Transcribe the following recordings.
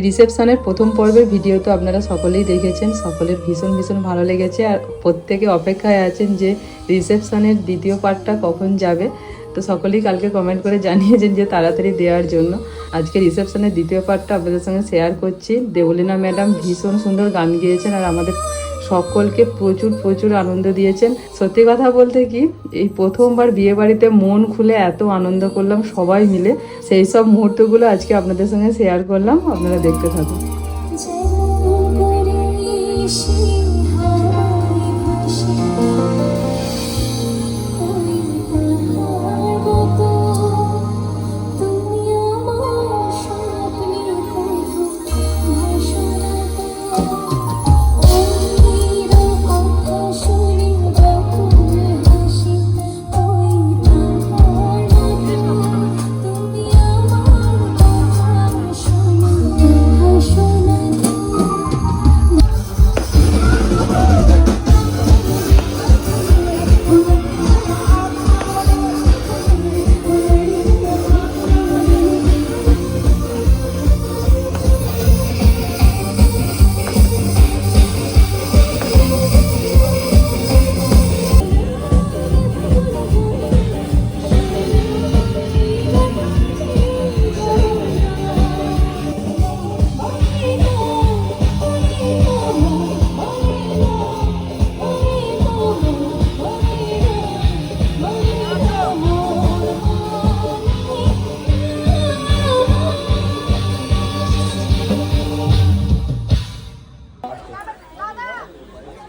রিসেপশনের প্রথম পর্বের ভিডিও তো আপনারা সকলেই দেখেছেন, সকলের ভীষণ ভীষণ ভালো লেগেছে। আর প্রত্যেকে অপেক্ষায় আছেন যে রিসেপশনের দ্বিতীয় পার্টটা কখন যাবে। তো সকলেই কালকে কমেন্ট করে জানিয়েছেন যে তাড়াতাড়ি দেওয়ার জন্য। আজকে রিসেপশনের দ্বিতীয় পার্টটা আপনাদের সঙ্গে শেয়ার করছি। দেবলীনা ম্যাডাম ভীষণ সুন্দর গান গেয়েছেন আর আমাদের সকলকে প্রচুর প্রচুর আনন্দ দিয়েছেন। সত্যি কথা বলতে কি, এই প্রথমবার বিয়ে বাড়িতে মন খুলে এত আনন্দ করলাম সবাই মিলে, সেই সব মুহূর্তগুলো আজকে আপনাদের সঙ্গে শেয়ার করলাম। আপনারা দেখতে থাকুন।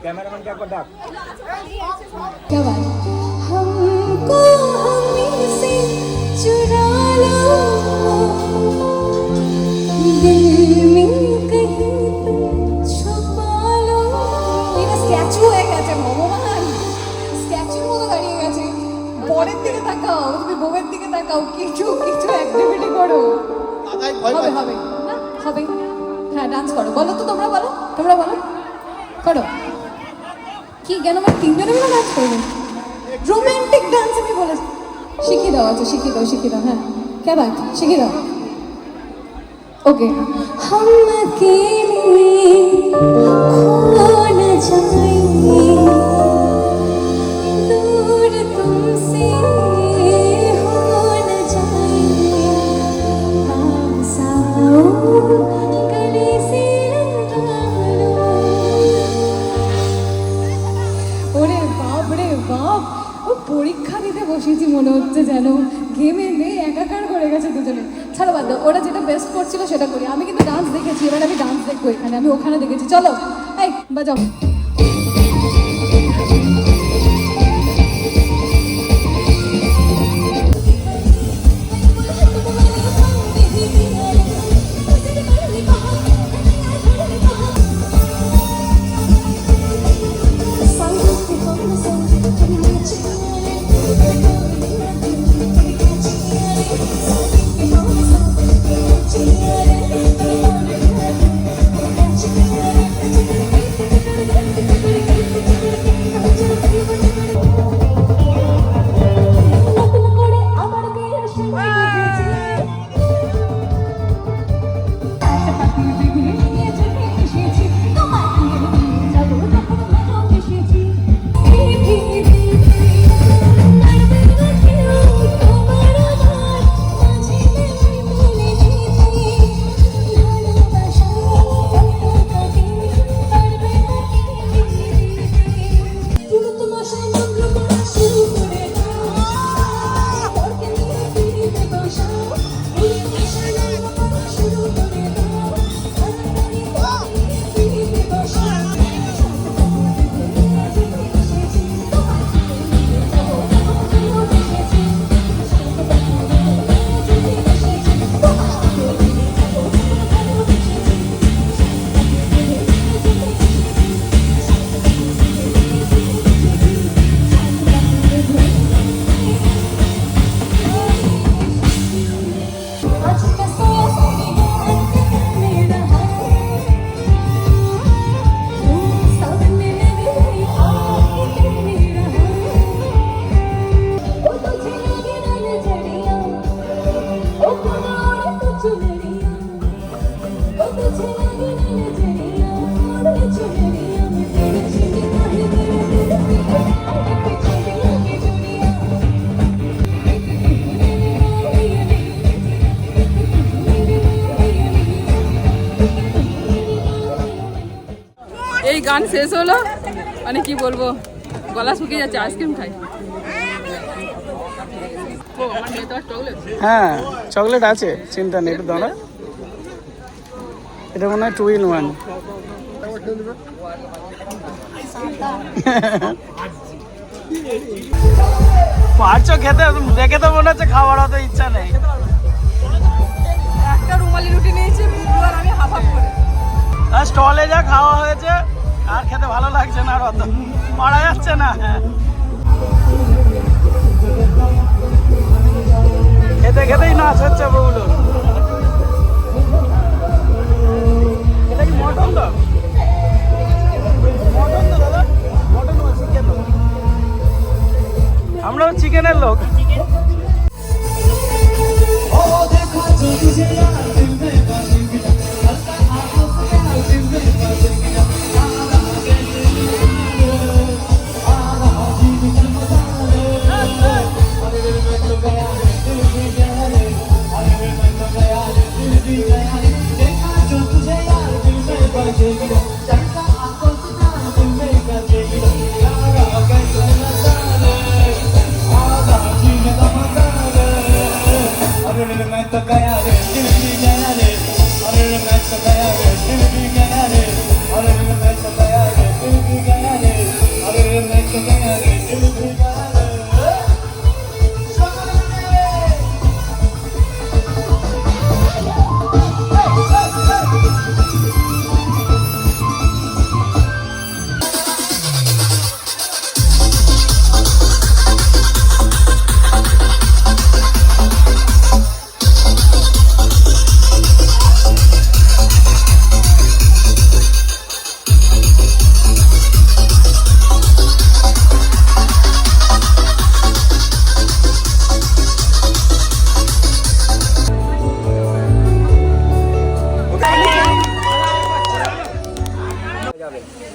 कैमरामैन क्या को डाक क्या बात हमको हमें से चुरा लो दिल में कहीं तुम छुपा लो। এটা স্ট্যাচু হয়ে গেছে, ভগবান স্ট্যাচুর মতো দাঁড়িয়ে গেছে। পরের দিকে তাকাও, তুমি বউয়ের দিকে তাকাও, কিছু কিছু অ্যাক্টিভিটি করো। হবে হবে না হবে, হ্যাঁ ডান্স করো। বলো তো, তোমরা বলো, তোমরা বলো, করো। কি কেন আমার তিনজনে মিলে ডান্স করবো? রোমান্টিক ডান্স আমি বলেছি, শিখিয়ে দাও। আচ্ছা শিখিয়ে দাও, শিখিয়ে দাও। হ্যাঁ কে বাত শিখিয়ে দাও। ওকে हम अकेले खो न जाएंगे दूर तुमसे हो न जाएंगे पास आओ गले से लगा लो। ওরে বাপ রে বাপ, ও পরীক্ষা দিতে বসেছি মনে হচ্ছে, যেন গেমে মেয়ে একাকার করে গেছে দুজনে। ছাড়ো বাদ দাও, ওরা যেটা বেস্ট করছিল সেটা করি। আমি কিন্তু ডান্স দেখেছি, এবার আমি ডান্স দেখবো এখানে, আমি ওখানে দেখেছি। চলো এই বাজাও। গান শেষ হলো, মানে কি বলবো, গলা শুকিয়ে যাচ্ছে, আইসক্রিম খাই। হ্যাঁ চকলেট আছে, চিন্তা নেই, একটু দাঁড়া। এটা মনে হয় 2 in 1। পারছো খেতে? দেখে তো মনে হচ্ছে খাওয়ার অত ইচ্ছা নেই। একটা রুমালি রুটি নিয়েছি, বুবলু আর আমি হাফ হাফ করে। আর স্টলে যা খাওয়া হয়েছে আর খেতে ভালো লাগছে না, আর অত পারা যাচ্ছে না। খেতে খেতেই নাচ হচ্ছে বউলো। এটা কি মটন তো? মটন তো দাদা? মটন ও চিকেন তো? আমরাও চিকেনের লোক।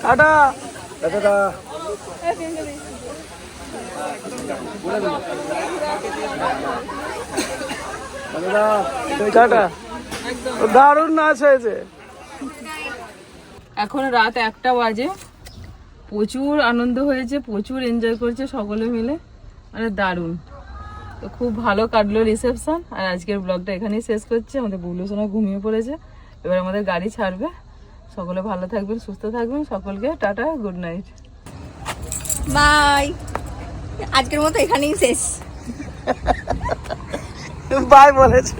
টাটা। দাদা টাটা। দারুণ নাচ হয়েছে। এখন রাত 1টা বাজে, প্রচুর আনন্দ হয়েছে, প্রচুর এনজয় করছে সকলে মিলে, মানে দারুণ। তো খুব ভালো কাটলো রিসেপশন। আর আজকের ব্লগটা এখানেই শেষ করছি। আমাদের বুবলু সোনা ঘুমিয়ে পড়েছে, এবার আমাদের গাড়ি ছাড়বে। সকলে ভালো থাকবেন, সুস্থ থাকবেন, সকলকে টাটা, গুড নাইট, বাই। আজকের মতো এখানেই শেষ। বাই বলেছে।